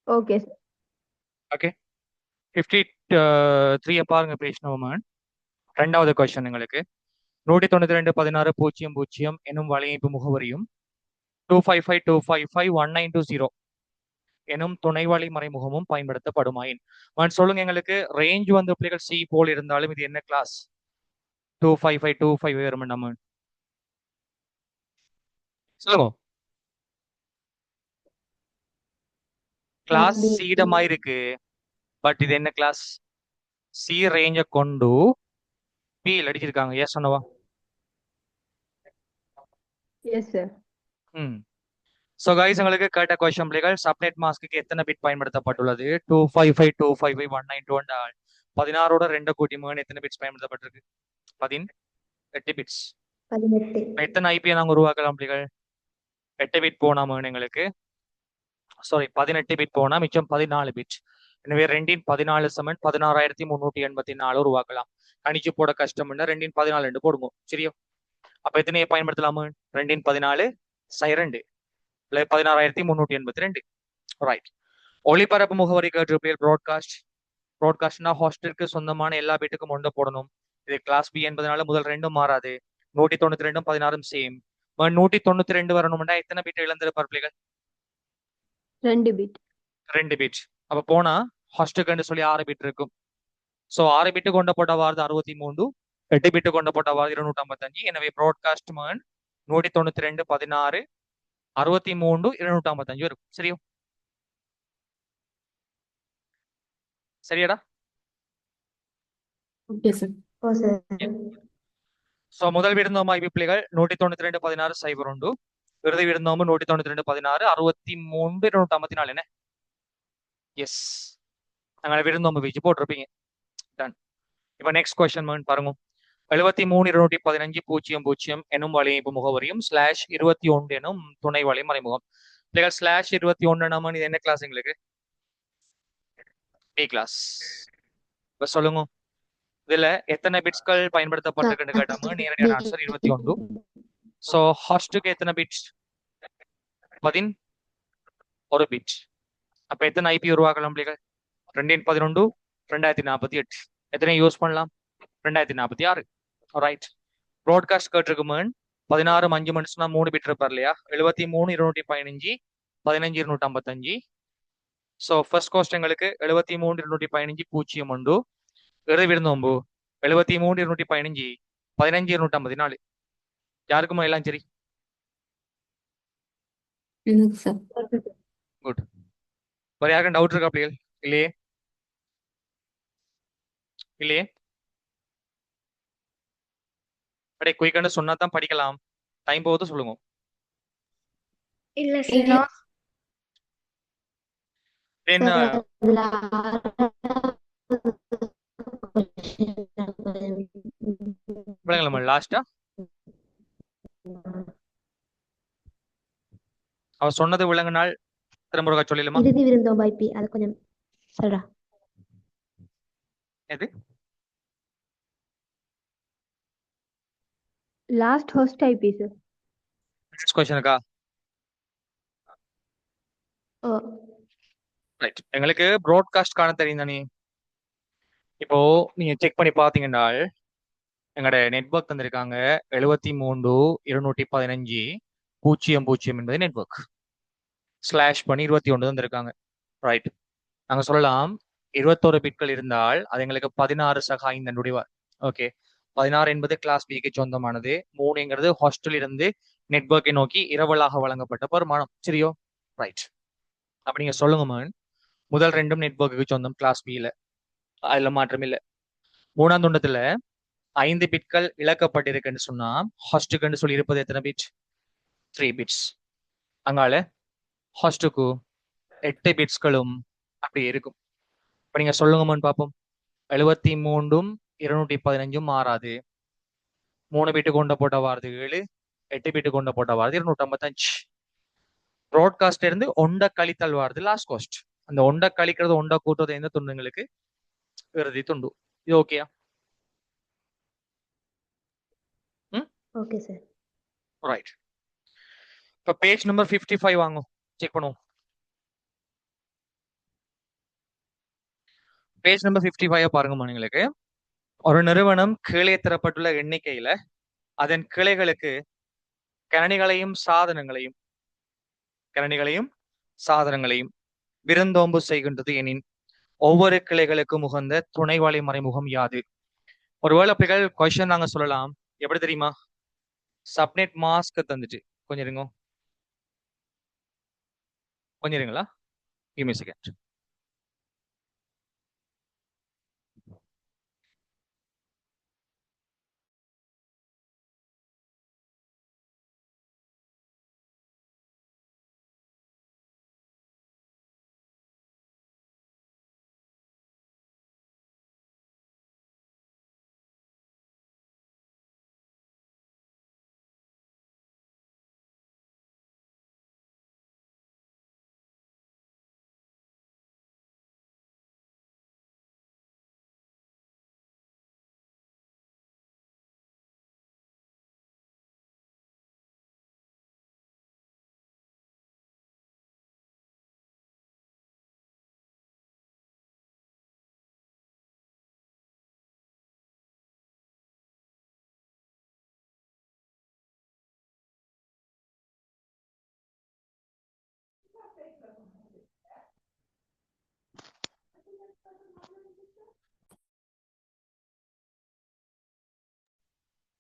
Okay sir. Okay 53 பாருங்க page number. ரெண்டாவது question எங்களுக்கு 192.16.00 எனும் வலையமைப்பு முகவரியும் 255.255.1920 எனும் துணைவழி மறைமுகமும் பயன்படுத்தப்படுமாயின் சொல்லுங்க எங்களுக்கு. ரேஞ்ச் வந்து பிள்ளைகள் சி போல் இருந்தாலும் இது என்ன கிளாஸ்? 255.25 வரும் நம்ம சொல்லுங்க. கிளாஸ் சீடமா இருக்கு, பட் இது என்ன கிளாஸ்? சி ரேஞ்ச கொண்டு பி அடிச்சிருக்காங்க. எஸ் சொன்னவா? Yes sir. ம். ஸோ கைஸ் உங்களுக்கு கேட்ட கொஸ்டின் பிள்ளைகள் சப்நெட் மாஸ்க்கு எத்தனை பிட் பயன்படுத்தப்பட்டுள்ளது? 255.255.192 16ஓட 2 கூட்டி 3 எத்தனை பிட்ஸ் பயன்படுத்தப்பட்டிருக்கு? 18 பிட்ஸ். 18. எத்தனை ஐபியை நாங்கள் உருவாக்கலாம் பிள்ளைகள்? 8 பிட் போனா எங்களுக்கு, சாரி 18 பிட் போனா மிச்சம் 14 பிட். எனவே 2 14 16,384 உருவாக்கலாம். கணிச்சு போட கஷ்டம் 2 14 போடுங்க சரியா? அப்ப எத்தனையை பயன்படுத்தலாமா? 2 14 2 16,382. ரைட். ஒளிபரப்பு முகவரி கேட்டு ப்ராட்காஸ்ட். ப்ராட்காஸ்ட்னா ஹாஸ்டலுக்கு சொந்தமான எல்லா பிட்டுக்கும் ஒன்று போடணும். இது கிளாஸ் பி என்பதனால முதல் ரெண்டும் மாறாது. 192 16 சேம். 192 வரணும்னா எத்தனை பிட் இழந்திருப்பார் பிள்ளைகள்? 2 பிட். 2 பிட். அப்ப போனா ஹாஸ்டலுக்கு சொல்லி 6 பிட் இருக்கும். ஸோ 6 பிட்டு கொண்ட போட்ட வார்டு 63, 8 பிட்டு கொண்ட போட்ட வார்டு 255. எனவே ப்ராட்காஸ்ட் 192 16 63 255 இருக்கும். சரியா? சரியாடா? Okay sir. Oh sir. So முதல் விருந்தோமா ஐபி பிள்ளைகள் 192 16 01. இறுதி விருந்தோம்பு 192 16 63 254. என்ன? எஸ், நாங்கள் விருந்தோம்பு வீச்சு போட்டிருப்பீங்க. டன். இப்போ நெக்ஸ்ட் கொஸ்டின் பாருங்க. 73 215 எனும் வலையமைப்பு முகவரியும் /21 எனும் துணை வலை மறைமுகம். பிள்ளைகள் /21 இது என்ன கிளாஸ் எங்களுக்கு? B class. இப்ப சொல்லுங்க, இதுல எத்தனை பிட்ஸ்கள் பயன்படுத்தப்பட்டிருக்குன்னு கேட்டோம்னா நேரடியான ஆன்சர் 21. ஸோ ஹாஸ்டுக்கு எத்தனை பிட்ஸ்? 11 பிட். அப்ப எத்தனை ஐபி உருவாக்கலாம் பிள்ளைகள்? 2 11 2048. எத்தனை யூஸ் பண்ணலாம்? 2046. ரைட். ப்ராட்காஸ்ட் கேட்டிருக்குமேன் 16 5 மணிச்சுனா 3 பிட் இருப்பார் இல்லையா? 73 215 15 255. ஸோ ஃபர்ஸ்ட் கோஸ்ட் எங்களுக்கு 73 215 0 இறுதி விருந்தோம்பு 73 215 15 254. யாருக்குமா எல்லாம் சரி? குட். வேற யாருக்கும் டவுட் இருக்கா பிள்ளைகள்? இல்லையே இல்லையே. அப்படியே குயிக்கான சொன்னா தான் படிக்கலாம். டைம் போகுது சொல்லுங்க. இல்ல சார். தென் விளங்கலாமா லாஸ்டா? அவ சொன்னது விளங்கினால் திரும்ப சொல்லிடலாமா? இறுதி விருந்தோம் ஐபி அது கொஞ்சம் சொல்றா. எது? Last host IP sir. Next கொஸ்டினுக்கா? Oh right. எங்களுக்கு ப்ராட்காஸ்ட் காண தெரியும் தானே. இப்போ நீங்க செக் பண்ணி பாத்தீங்கன்னா எங்களோட நெட்வொர்க் தந்திருக்காங்க 73 215 0 என்பது நெட்வொர்க். ஸ்லாஷ் பண்ணி 21 தந்திருக்காங்க. ரைட். நாங்க சொல்லலாம் 21 பிட்கள் இருந்தால் அது எங்களுக்கு 16 சகா இந்த நுடிவார். ஓகே. 16 என்பது கிளாஸ் பிக்கு சொந்தமானது. 3ங்கிறது ஹாஸ்டல் இருந்து நெட்வொர்க்கை நோக்கி இரவலாக வழங்கப்பட்ட வருமானம். சரியோ? ரைட். அப்ப நீங்க சொல்லுங்க மேன், முதல் ரெண்டும் நெட்வொர்க்குக்கு சொந்தம் கிளாஸ் பில, அதுல மாற்றம் இல்லை. மூணாம் துண்டத்துல 5 பிட்கள் இழக்கப்பட்டிருக்குன்னு சொன்னா ஹாஸ்டுக்குன்னு சொல்லி இருப்பது எத்தனை பிட்? 3 பிட்ஸ். அங்கால ஹாஸ்டுக்கு 8 பிட்ஸ்களும் அப்படி இருக்கும். இப்ப நீங்க சொல்லுங்கம்மான்னு பார்ப்போம். 73 215 மாறாது. 3 பிட்டு கொண்ட போட்ட வார்து 7, 8 பிட்டு கொண்ட போட்ட வார்து 255. ப்ராட்காஸ்ட் இருந்து ஒண்ட கழித்தல் வார்து லாஸ்ட் காஸ்ட். அந்த ஒண்ட கழிக்கிறது ஒண்ட கூட்டுறது எந்த துண்டுங்களுக்கு? இறுதி துண்டு. இது ஓகேயா? Okay sir. ரைட். இப்ப பேஜ் நம்பர் 55 வாங்கும், செக் பண்ணுவோம். பேஜ் நம்பர் 55 பாருங்கம்மா. எங்களுக்கு ஒரு நிறுவனம் கீழே தரப்பட்டுள்ள எண்ணிக்கையில அதன் கிளைகளுக்கு கணினிகளையும் சாதனங்களையும் விருந்தோம்பு செய்கின்றது எனின் ஒவ்வொரு கிளைகளுக்கும் உகந்த துணைவாளி மறைமுகம் யாது? ஒருவேளை அப்படிகள் கொஸ்டின் நாங்க சொல்லலாம். எப்படி தெரியுமா? சப்நெட் மாஸ்க் தந்துட்டு கொஞ்சம் இருங்க, கொஞ்சம் இருங்களா, give me a second.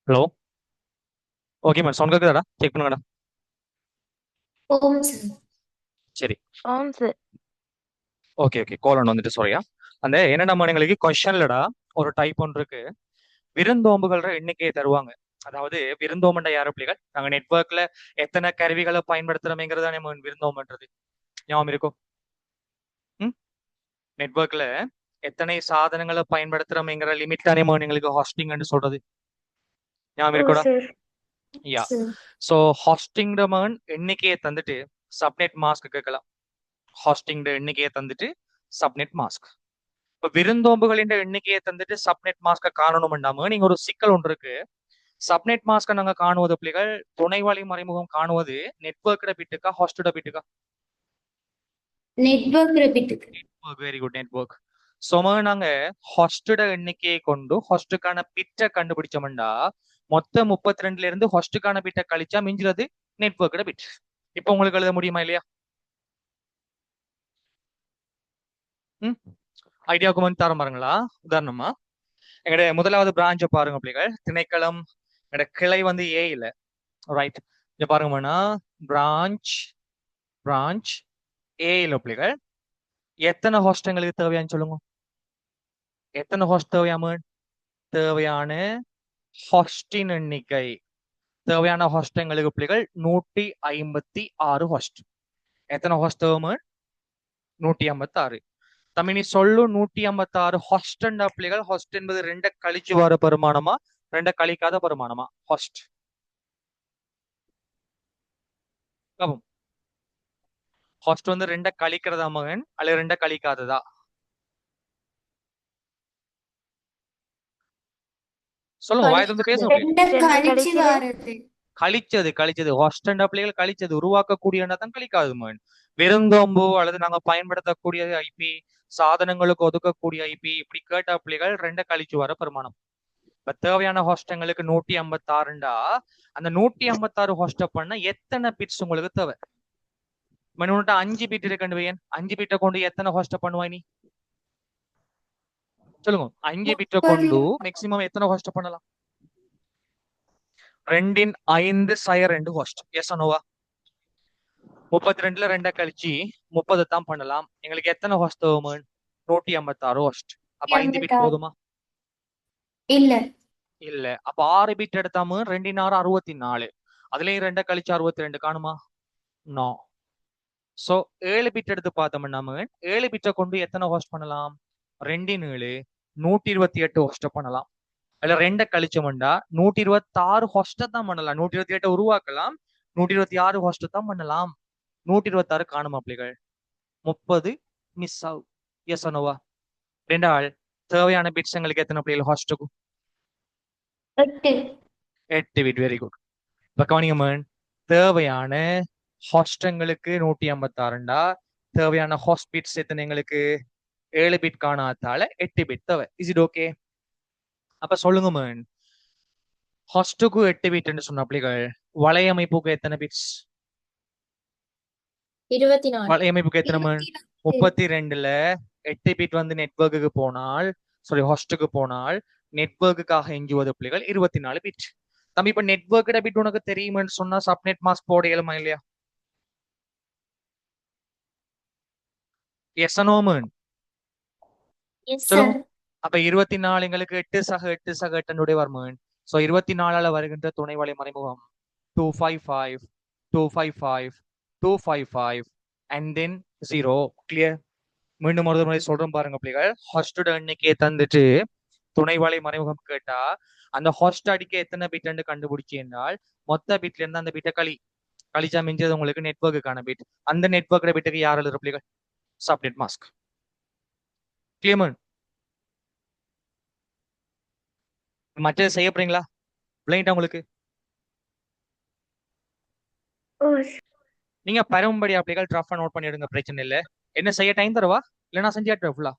Hello, okay madam, sound கேக்குதாடா? செக் பண்ணுங்கடா. ஓம் சார். சரி, ஆம் சார். ஓகே ஓகே, கோலன் வந்துட்டு சாரியா. அந்த என்னடா எங்களுக்கு கொஸ்டின்லடா ஒரு டைப் ஒன்று இருக்கு. விருந்தோம்புகள எண்ணிக்கையை தருவாங்க. அதாவது விருந்தோம்புண்டா யாரு பிள்ளைகள்? நாங்க நெட்வொர்க்ல எத்தனை கருவிகளை பயன்படுத்துறோம்ங்கிறது தானே விருந்தோம்புன்றது. ஞாபகம் இருக்கும்? நெட்வொர்க்ல எத்தனை சாதனங்களை பயன்படுத்துறோம்ங்கிற லிமிட் தானே எங்களுக்கு ஹாஸ்டிங்னு சொல்றது. ஞாபகம் ஓ இருக்கோடா? சார். யா. சார். ஸோ ஹாஸ்டிங் எண்ணிக்கையை தந்துட்டு சப்நெட் மாஸ்க் கேட்கலாம். ஹாஸ்டிங் எண்ணிக்கையை தந்துட்டு சப்நெட் மாஸ்க். இப்ப விருந்தோம்புகளின் எண்ணிக்கையை தந்துட்டு சப்நெட் மாஸ்க காணணும்டாம நீங்க ஒரு சிக்கல் ஒன்று இருக்கு. சப்நெட் மாஸ்க நாங்க காணுவது பிள்ளைகள் துணைவாளி மறைமுகம் காணுவது நெட்வொர்க் பிட்டுக்கா ஹாஸ்டோட பிட்டுக்கா? நெட்வொர்க் ரெபிட்டுக்கு. Very good, network. சோம நாங்க ஹாஸ்டோட எண்ணிக்கையை கொண்டு ஹாஸ்டுக்கான பிட்டை கண்டுபிடிச்சோம்டா மொத்தம் 32ல இருந்து ஹாஸ்டுக்கான பிட்டை கழிச்சா மிஞ்சுறது நெட்வொர்க்கோட பிட். இப்ப உங்களுக்கு எழுத முடியுமா இல்லையா? ஐடியாவுக்கு வந்து தரம் பாருங்களா. உதாரணமா எங்களுடைய முதலாவது பிரான்ச்சை பாருங்க பிள்ளைகள். திணைக்களம் எங்களோட கிளை வந்து ஏ இல்ல, ரைட். இங்க பாருங்கம்மா, பிரான்ச் ஏ இல்ல பிள்ளைகள். எத்தனை ஹாஸ்ட் எங்களுக்கு தேவையான்னு சொல்லுங்க. எத்தனை ஹாஸ்ட் தேவையாம? தேவையான ஹாஸ்டின் எண்ணிக்கை, தேவையான ஹாஸ்ட் எங்களுக்கு பிள்ளைகள் 156 ஹாஸ்ட். எத்தனை ஹாஸ்ட் தேவை? 156. தமிழ் சொல்லு 156 ஹாஸ்ட் பிள்ளைகள். ஹாஸ்ட் என்பது 2 கழிச்சு வர பெருமானமா 2 கழிக்காத பெருமானமா? ஹாஸ்ட். ஹாஸ்ட் வந்து 2 கழிக்கிறதா மகன் அல்லது 2 கழிக்காததா? சொல்லுங்க, வாய் வந்து பேசுங்க. கழிச்சது ஹாஸ்ட் பிள்ளைகள் கழிச்சது உருவாக்கக்கூடிய தான் கழிக்காது மகன். விருந்தோம்பு அல்லது நாங்க பயன்படுத்தக்கூடிய ஐபி சாதனங்களுக்கு ஒதுக்கக்கூடிய ஐபி இப்படி கேட்ட பிள்ளைகள் 2 கழிச்சு வர பெருமானம். இப்ப தேவையான ஹாஸ்டங்களுக்கு 156. அந்த 156 ஹாஸ்ட பண்ண எத்தனை பிட்ஸ் உங்களுக்கு தேவை? மனுட்ட 5 பிட் இருக்குன்னு வையன். 5 பிட்டை கொண்டு எத்தனை ஹாஸ்ட பண்ணுவாய் நீ? சொல்லுங்க. 5 பிட்டை கொண்டு மேக்சிமம் எத்தனை ஹாஸ்ட பண்ணலாம்? 2 2 ஹாஸ்ட். S ANOVA? 32ல 2 கழிச்சு 30 தான் பண்ணலாம். எங்களுக்கு எத்தனை ஹாஸ்ட் தேவை? 156 ஹாஸ்ட். அப்ப 5 பிட் போதுமா? இல்ல. அப்ப 6 பிட் எடுத்தாம 2 6 64. அதுலயும் 2 கழிச்சு 62 காணுமா? நோ. சோ 7 பிட் எடுத்து பார்த்தோம்னா 7 பிட்டை கொண்டு எத்தனை ஹாஸ்ட் பண்ணலாம்? 2 7 128 ஹாஸ்ட் பண்ணலாம். அதுல 2 கழிச்சோம்டா 126 ஹாஸ்ட தான் பண்ணலாம். 128 உருவாக்கலாம், 126 ஹாஸ்ட் தான் பண்ணலாம். 126 காணுமா பிள்ளைகள்? 30 மிஸ் ஆகும். S ANOVA? 2 ஆள் தேவையான பிட்ஸ் எங்களுக்கு எத்தனை பிள்ளைகள் ஹாஸ்டுக்கும்? 8 பிட். Very good. இப்ப கவனிங்க, தேவையான ஹாஸ்டங்களுக்கு 156. தேவையான ஹாஸ்ட் பிட்ஸ் எத்தனை எங்களுக்கு? 7 பிட் காணாதால 8 பிட் தேவை. Is it okay? அப்ப சொல்லுங்க மேன், ஹாஸ்டுக்கு 8 பிட்னு சொன்ன அப்படிகள் வலையமைப்புக்கு எத்தனை பிட்ஸ்? 24. வலையமைப்புக்கு எத்தனை மேன்? 24. 32ல 8 பிட் வந்து நெட்வொர்க்குக்கு போனால், சாரி ஹாஸ்டுக்கு போனால் நெட்வொர்க்குக்காக எஞ்சுவது பிள்ளைகள் 24 பிட். தம்பி இப்ப நெட்வொர்க்கோட பிட் உனக்கு தெரியுமென்னு சொன்னா சப்நெட் மாஸ்க் போட இயலுமா இல்லையா? Yes no man? Yes, sir. சொல்லுங்க. அப்ப 24 எங்களுக்கு 8 சக 8 சக 8 வருமேன். சோ 24ஆல வருகின்ற துணை வலை மறைமுகம் 255 255 255 and then 0. கிளியர்? மீண்டும் ஒரு முறை சொல்றோம் பாருங்க பிள்ளைகள். ஹாஸ்டோட எண்ணிக்கையை தந்துட்டு துணை வலை மறைமுகம் கேட்டா அந்த ஹாஸ்ட் அடிக்க எத்தனை பிட் கண்டுபிடிச்சு என்றால் மொத்த பிட்ல இருந்து அந்த பிட்டை கழிச்சா மிஞ்சது உங்களுக்கு நெட்வொர்க்குக்கான பிட். அந்த நெட்வொர்க்கோட பிட்டுக்கு யார் எழுதுற பிள்ளைகள்? Subnet mask. கிளியர்? மற்றது செய்ய போறீங்களா? பிளைண்டா உங்களுக்கு? ஓ நீங்க பரம்படி அப்படிகள் ட்ரஃபா நோட் பண்ணிடுங்க, பிரச்சனை இல்ல. என்ன செய்ய டைம் தரவா இல்ல நான் செஞ்சாட்டு ஃபுல்லா?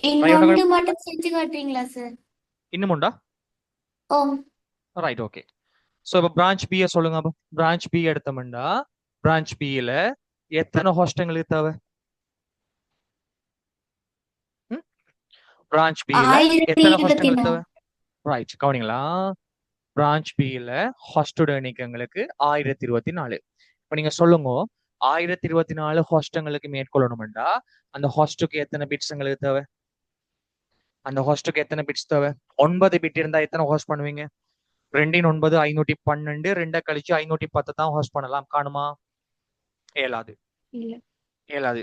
இன்னொன்று மட்டும் செஞ்சு காட்டுறீங்களா சார்? இன்னும் உண்டா? ஓ ரைட், ஓகே. ஸோ இப்போ பிரான்ச் பியை சொல்லுங்க. அப்போ பிரான்ச் பி எடுத்தோம்னா பிரான்ச் பியில எத்தனை ஹாஸ்டங்களுக்கு தேவை? பிரான்ச் பியில எத்தனை ஹாஸ்டங்களுக்கு தேவை? ரைட், கவனிங்களா? பிரான்ச் பியில ஹாஸ்டோட எண்ணிக்கை எங்களுக்கு 1024. இப்ப நீங்க சொல்லுங்க, 1024 ஹாஸ்டங்களுக்கு மேற்கொள்ளணும்டா அந்த ஹாஸ்டுக்கு எத்தனை பிட்ஸ் எங்களுக்கு தேவை? அந்த ஹாஸ்டுக்கு எத்தனை பிட்ஸ் தேவை? 9 பிட் இருந்தா எத்தனை ஹோஸ்ட் பண்ணுவீங்க? 2 9 512, 2 கழிச்சு 510 தான் ஹோஸ்ட் பண்ணலாம். காணுமா? ஏழாது. இல்ல. ஏழாது.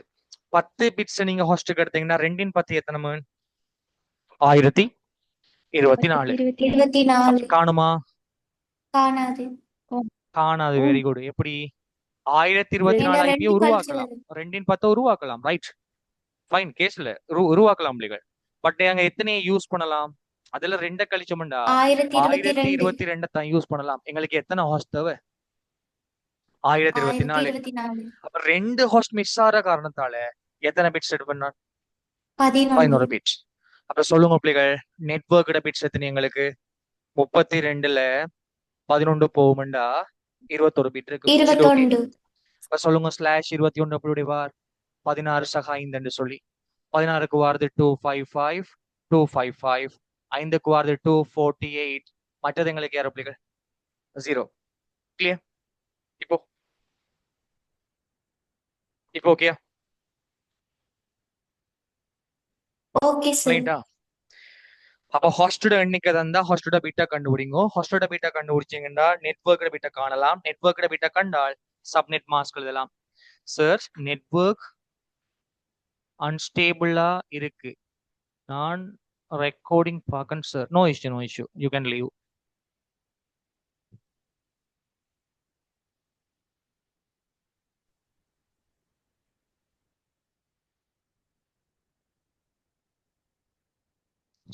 10 பிட்ஸ் நீங்க ஹாஸ்டுக்கு எடுத்தீங்கன்னா 2 10 எத்தனை மேன்? 1024. 24. காணுமா? காணாது. காணாது. Very good. எப்படி? 1024 ஐபியை உருவாக்கலாம், 2 10 உருவாக்கலாம். ரைட், ஃபைன், கேஸ்ல உருவாக்கலாம் பிள்ளைகள். பட் அங்க எத்தனையை யூஸ் பண்ணலாம்? அதுல 2 கழிச்சோம்டா 1022. 1022 தான் யூஸ் பண்ணலாம். எங்களுக்கு எத்தனை ஹாஸ்ட் தேவை? 1024. 1024. அப்ப 2 ஹாஸ்ட் மிஸ் ஆற காரணத்தால எத்தனை பிட்ஸ் செட் பண்ணா? 11. 11 பிட்ஸ். அப்ப சொல்லுங்க பிள்ளைகள், நெட்வொர்க்கோட பிட்ஸ் எத்தனை எங்களுக்கு? 32ல 11 போகும்டா 21 பிட் இருக்கு. 21. இப்ப சொல்லுங்க, /21 எப்படி வார்? 16 சக 5 சொல்லி 16க்கு வாரது 255 255, 5க்கு வாரது 248. மற்றது எங்களுக்கு யார் பிள்ளைகள்? 0. கிளியர்? இப்போ இப்போ ஓகே ஓகே சார். ரைட்டா? அப்ப ஹாஸ்டோட எண்ணிக்கை தந்தா ஹாஸ்டோட பிட்டை கண்டுபிடிங்க. ஹாஸ்டோட பிட்டை கண்டுபிடிச்சீங்கன்னா நெட்வொர்க்கோட பிட்டை காணலாம். நெட்வொர்க்கோட பிட்டை கண்டால் சப்நெட் மாஸ்க் எழுதலாம். சார், நெட்வொர்க் அன்ஸ்டேபிளா இருக்கு, நான் ரெக்கார்டிங் பார்க்கணும் sir. No issue, no issue, you can leave.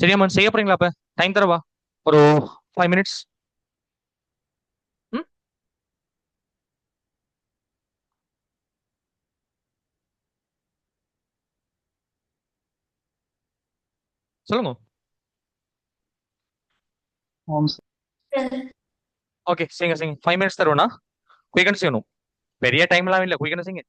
சரியா மேம்? செய்ய போறீங்களா? அப்ப டைம் தரவா? ஒரு 5 minutes. ம் சொல்லுங்க. ஓகே, செய்யுங்க செய்யுங்க. 5 minutes தருவேண்ணா. குயிக்கன் செய்யணும், பெரிய டைம்லாம் இல்லை, குயிக்கன் செய்யுங்க.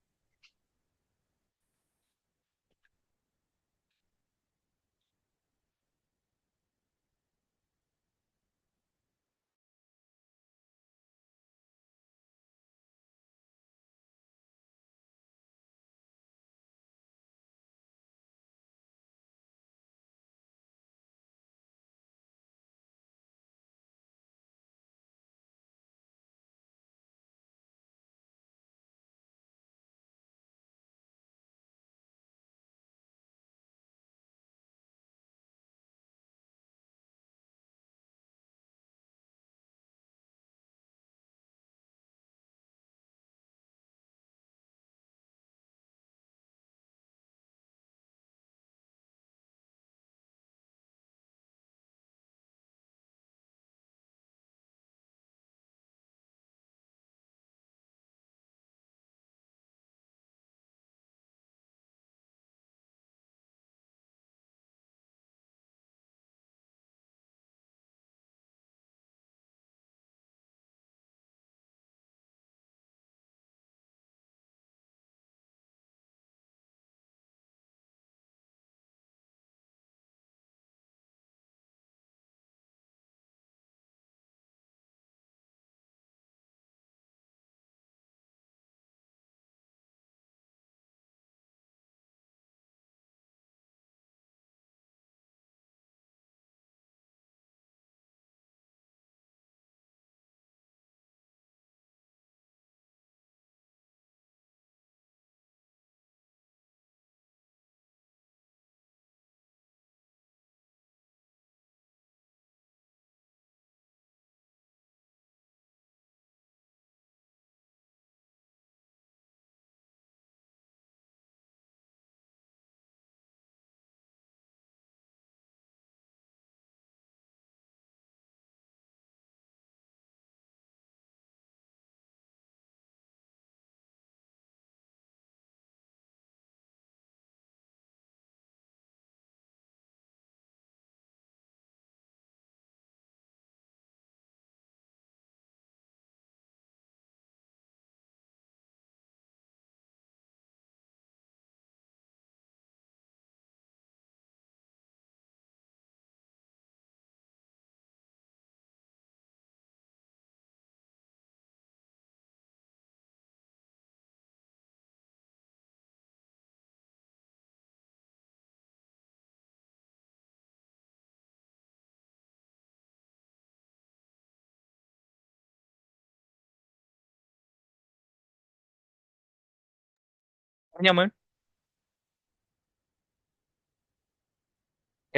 பெஞ்சமின்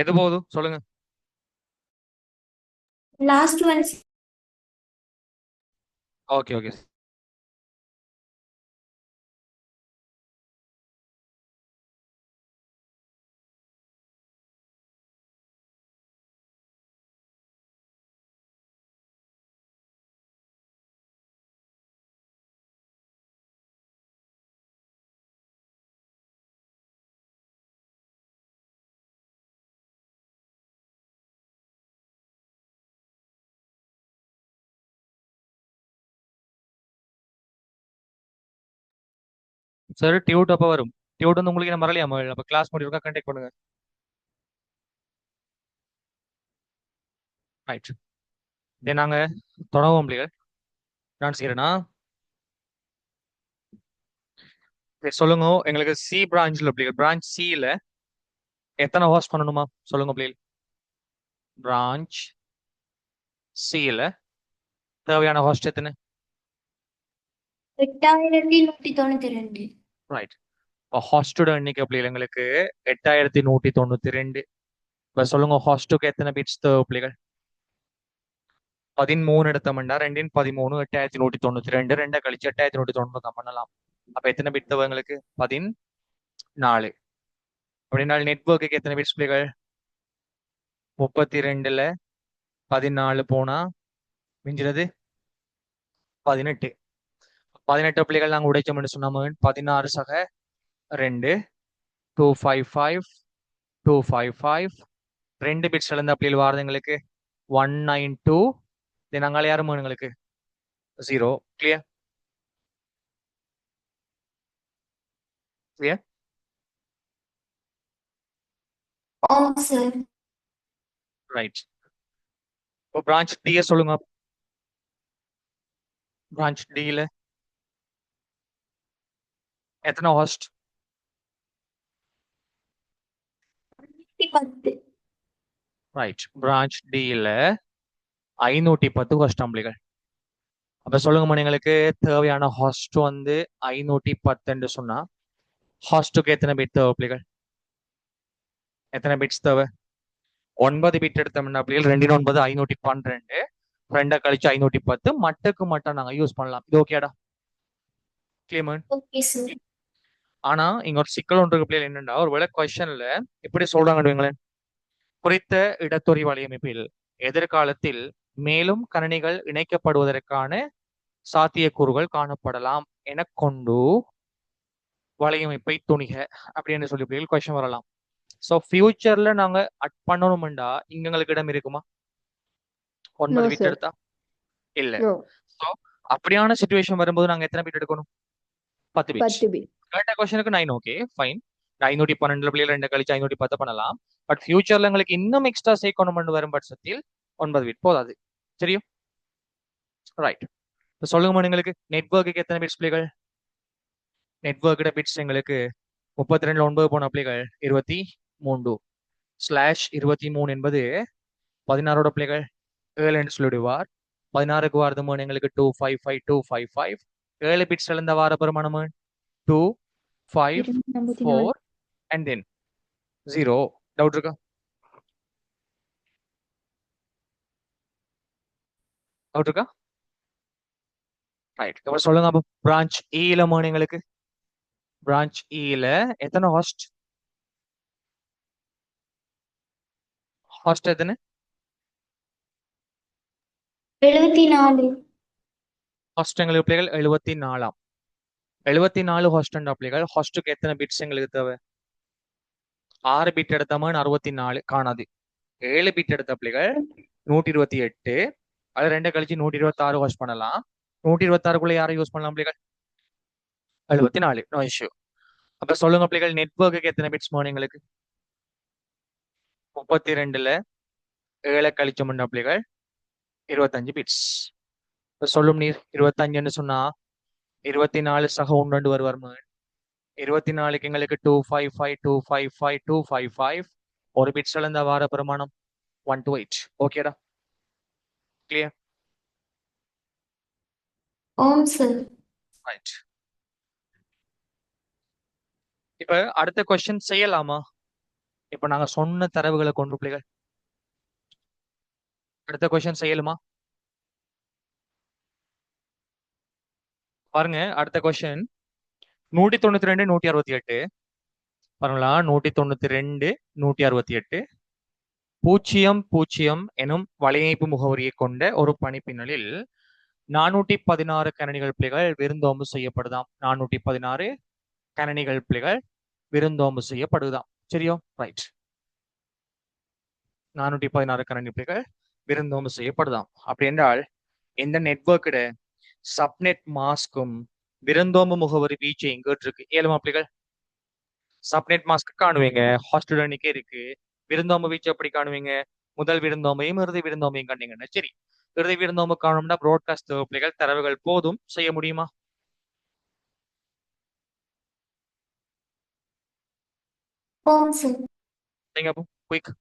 எது போகுது சொல்லுங்க. Last one okay okay sir Dude அப்போ வரும். டியூட் வந்து உங்களுக்கு என்ன மறலையா மகள்? அப்போ கிளாஸ் முடிவுக்கா கண்டெக்ட் பண்ணுங்க. ரைட். இதே நாங்க தொடங்குவோம் பிள்ளைகள். நான் செய்யறேன்னா சொல்லுங்க. எங்களுக்கு சி பிரான்ச்ல பிள்ளைகள், பிரான்ச் சில எத்தனை ஹோஸ்ட் பண்ணணுமா சொல்லுங்க பிள்ளைகள். பிரான்ச் சில தேவையான ஹோஸ்ட் எத்தனை? 8192. ரைட். இப்போ ஹாஸ்டோட எண்ணிக்கை பிள்ளைகள் எங்களுக்கு 8192. இப்போ சொல்லுங்க ஹாஸ்டுக்கு எத்தனை பிட்ஸ் தேவை பிள்ளைகள்? 13 எடுத்தோம்னா 2 13 8192. 2 கழிச்சு 8190 பண்ணலாம். அப்ப எத்தனை பிட் தேவை எங்களுக்கு? 14. அப்படின்னா நெட்வொர்க்குக்கு எத்தனை பிட்ஸ் பிள்ளைகள்? 32ல 14 போனா மிஞ்சிறது 18. 18 பிள்ளைகள் நாங்க உடைச்சோம்னு சொன்னாம 16 சக 2 255 255 2 பிட்ஸ்ல இருந்து பிள்ளைகள் வாரது எங்களுக்கு 192. இது நாங்கள் யாரும் எங்களுக்கு 0. Clear clear. ஆம் சார். ரைட். இப்போ பிரான்ச் டி சொல்லுங்க. பிரான்ச் டில எத்தனை ஹாஸ்ட்? 10. ரைட். பிரான்ச் டில 510 ஹாஸ்ட் அம்பிளிகள். அப்ப சொல்லுங்க எங்களுக்கு தேவையான ஹாஸ்ட் வந்து 510 சொன்னா ஹாஸ்டுக்கு எத்தனை பிட் தேவை பிள்ளைகள்? எத்தனை பிட்ஸ் தேவை? 9 பிட் எடுத்தோம்னா பிள்ளைகள் 2 9 512. 2 கழிச்சு 510 மட்டுக்கு மட்டும் நாங்க யூஸ் பண்ணலாம். இது ஓகேடா? கிளியர். Okay sir. ஆனா இங்க ஒரு சிக்கல் ஒன்று பிள்ளைகள் என்னன்னா, ஒருவேளை கொஸ்டின்ல எப்படி சொல்றாங்கன்னு குறித்த இடத்தொறி வலையமைப்பில் எதிர்காலத்தில் மேலும் கணினிகள் இணைக்கப்படுவதற்கான சாத்தியக்கூறுகள் காணப்படலாம் என கொண்டு வலையமைப்பை துணிக அப்படின்னு சொல்லி பிள்ளைகள் கொஸ்டின் வரலாம். ஸோ ஃபியூச்சர்ல நாங்க அட் பண்ணணும்டா இங்க எங்களுக்கு இடம் இருக்குமா? 9 பிட் எடுத்தா இல்ல. ஸோ அப்படியான சிச்சுவேஷன் வரும்போது நாங்க எத்தனை பிட் எடுக்கணும்? 10 பிட். 10 பிட். கேட்ட கொஸ்டினுக்கு 9 ஓகே ஃபைன். 512 பிள்ளைகள் 2 கழிச்சு 510 பண்ணலாம். பட் ஃபியூச்சர்ல எங்களுக்கு இன்னும் எக்ஸ்ட்ரா சேர்க்கணும் வரும் பட்சத்தில் 9 பிட் போதாது. சரியும்? ரைட். சொல்லுங்க எங்களுக்கு நெட்வொர்க்குக்கு எத்தனை பிட்ஸ் பிள்ளைகள்? நெட்வொர்க்கோட பிட்ஸ் எங்களுக்கு 32ல 9 போன பிள்ளைகள் 23 ஸ்லாஷ் 23 என்பது 16ஓட பிள்ளைகள் 7 என்று சொல்லிடுவார். 16க்கு வாரது மணி எங்களுக்கு 255 255. 7 பிட்ஸ்ல இருந்த வார பெருமானம் 2 5 4 and then 0. டவுட் இருக்கா? டவுட் இருக்கா? ரைட். அப்புறம் சொல்லுங்க அப்போ பிரான்ச் ஈல மணி எங்களுக்கு பிரான்ச் ஈல எத்தனை ஹாஸ்ட்? ஹாஸ்ட் எத்தனை? 74. ஹாஸ்ட் எங்களுக்கு பிள்ளைகள் 74ஆம். 74 ஹாஸ்ட் அண்ட் பிள்ளைகள். ஹாஸ்டுக்கு எத்தனை பிட்ஸ் எங்களுக்கு தேவை? 6 பிட் எடுத்தவன் 64 காணாது. 7 பிட் எடுத்த பிள்ளைகள் 128. அது 2 கழிச்சு 126 வாஷ் பண்ணலாம். 126க்குள்ள யாரை யூஸ் பண்ணலாம் பிள்ளைகள்? 74. No issue. அப்ப சொல்லுங்க பிள்ளைகள் நெட்வொர்க்குக்கு எத்தனை பிட்ஸ் வேணும் எங்களுக்கு? 32ல 7 கழிச்சோம்னா பிள்ளைகள் 25 பிட்ஸ். சொல்லும் நீர் 25ன்னு சொன்னா 24 சக 1 வருவார். 24க்கு எங்களுக்கு 255 255 255. ஒரு பிட்ஸ்ல இருந்த வார பிரமாணம் 128. ஓகேடா? கிளியர்? ஆம் சார். ரைட். இப்ப அடுத்த கொஸ்டின் செய்யலாமா? இப்ப நாங்க சொன்ன தரவுகளை கொண்டு பிள்ளைகள் அடுத்த கொஸ்டின் செய்யலுமா? பாருங்க, அடுத்த கொஸ்டின் 192 168 பாருங்களா. 192 168 0 எனும் வலையமைப்பு முகவரியை கொண்ட ஒரு பணிப்பின்னலில் 416 கணனிகள் பிள்ளைகள் விருந்தோம்பு செய்யப்படுதாம். 416 கணனிகள் பிள்ளைகள் விருந்தோம்பு செய்யப்படுதாம். சரியோ? ரைட். 416 கணனி பிள்ளைகள் விருந்தோம்பு செய்யப்படுதாம். அப்படி என்றால் இந்த நெட்வொர்க்கிட சப்நெட் மாஸ்க்கும் விருந்தோம்பு முகவரி வீச்சு எங்க இருக்கு? 7 பிள்ளைகள் சப்நெட் மாஸ்க் காணுவீங்க, ஹாஸ்டல் எண்ணிக்கை இருக்கு. விருந்தோம்பு வீச்சு எப்படி காணுவீங்க? முதல் விருந்தோம்பையும் இறுதி விருந்தோம்பையும் கண்டீங்கன்னா சரி. இறுதி விருந்தோம்பு காணும்னா ப்ராட்காஸ்ட் பிள்ளைகள் தரவுகள் போதும், செய்ய முடியுமா? ஆம் சார். நீங்க குயிக்.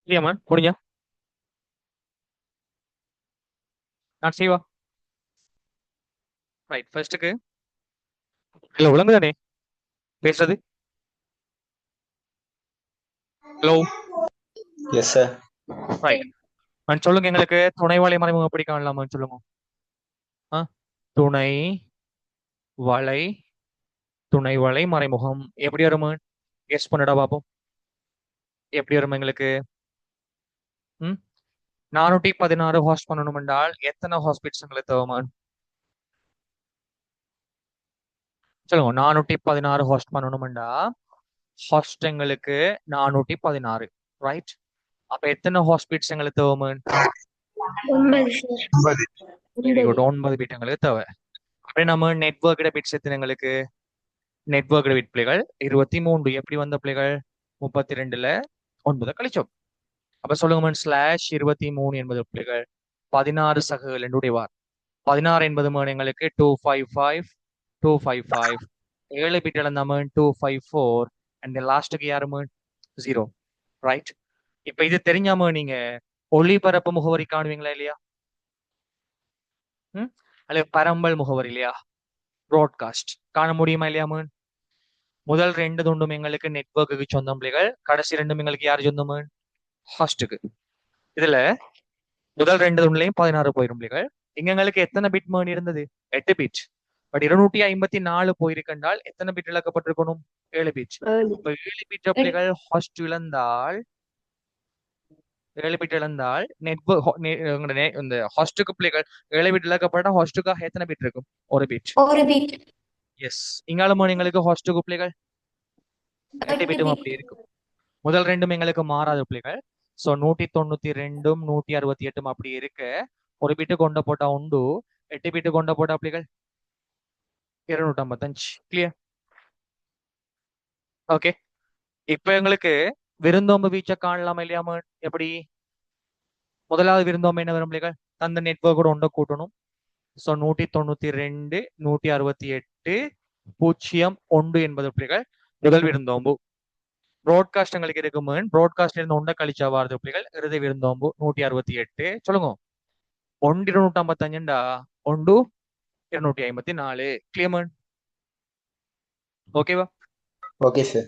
இல்லையாமா? முடிஞ்சா நான் செய்வா. ரைட். ஃபர்ஸ்ட்டுக்கு இல்ல ஒழுங்குதானே பேசுறது? ஹலோ. Yes sir. ரைட். சொல்லுங்க, எங்களுக்கு துணை வலை மறைமுகம் எப்படி காணலாமான்னு சொல்லுங்க. துணை வலை துணை வலை மறைமுகம் எப்படி வரும்? கெஸ் பண்ணடா பாப்போம். எப்படி வரும் எங்களுக்கு? 416 ஹாஸ்ட் பண்ணணும் என்றால் எத்தனை ஹாஸ்பிட்ஸ் எங்களுக்கு தேவைமான் சொல்லுங்க. 416 ஹாஸ்ட் பண்ணணும்டா ஹாஸ்ட் எங்களுக்கு 416. ரைட். அப்ப எத்தனை ஹாஸ்பிட்ஸ் எங்களுக்கு தேவைமான்? 9 சார். Very good. 9 பிட் எங்களுக்கு தேவை. அப்படி நம்ம நெட்வொர்க் பிட்ஸ் எத்தனை எங்களுக்கு? நெட்வொர்க் பிட் பிள்ளைகள் 23. எப்படி வந்த பிள்ளைகள்? 32ல 9 கழிச்சோம். அப்ப சொல்லுங்க, /23 என்பது பிள்ளைகள் 16 சகுகள் என்னுடைய வார். 16 என்பது எங்களுக்கு 255 255. 7 பிட் இழந்த 254 அண்ட் லாஸ்ட்டுக்கு யாரு 0. ரைட். இப்ப இது தெரிஞ்சாம நீங்க ஒளிபரப்பு முகவரி காணுவீங்களா இல்லையா? அல்ல பரம்பல் முகவரி இல்லையா? ப்ராட்காஸ்ட் காண முடியுமா இல்லையா மேன்? முதல் ரெண்டு துண்டும் எங்களுக்கு நெட்வொர்க்குக்கு சொந்தம் பிள்ளைகள், கடைசி ரெண்டும் எங்களுக்கு யார் சொந்தம் மேன்? ஹாஸ்டுக்கு. இதுல முதல் ரெண்டு துண்டுலையும் 16 போயிரும் பிள்ளைகள். இங்க எங்களுக்கு எத்தனை பிட் மேன் இருந்தது? 8 பிட். பட் 254 போயிருக்கென்றால் எத்தனை பிட் இழக்கப்பட்டிருக்கணும்? 7 பிட். ஏழு. இப்ப 7 பிட் பிள்ளைகள் ஹாஸ்ட் இழந்தால் 7 பிட் இழந்தால் நெட்வொர்க் இந்த ஹாஸ்டுக்கு பிள்ளைகள் 7 பிட் இழக்கப்பட்ட ஹாஸ்டுக்காக எத்தனை பிட் இருக்கும்? ஒரு பிட். ஒரு பிட் எஸ், இங்காலும் எங்களுக்கு ஹாஸ்டுக்கு பிள்ளைகள் 8 பிட்டும் அப்படி இருக்கும். முதல் ரெண்டும் எங்களுக்கு மாறாத பிள்ளைகள். ஸோ 192ம் 168ம் அப்படி இருக்க ஒரு பிட்டு கொண்ட போட்டா உண்டு, 8 பிட்டு கொண்ட போட்டா பிள்ளைகள் 255. கிளியர்? ஓகே, இப்ப எங்களுக்கு விருந்தோம்பு வீச்சை காணலாம் இல்லையாம? எப்படி? முதலாவது விருந்தோம்பு என்ன வரும் பிள்ளைகள்? தந்த நெட்வொர்க்கோட ஒன்றை கூட்டணும். ஸோ 192 168 0 என்பது பிள்ளைகள் முதல் விருந்தோம்பு. ப்ராட்காஸ்ட் எங்களுக்கு இருக்குமே, ப்ராட்காஸ்ட்ல இருந்து ஒன்றை கழிச்சா வாரது பிள்ளைகள் இறுதி விருந்தோம்பு 168. சொல்லுங்க, 1 255 1 254. கிளியர்? ஓகேவா? Okay, sir.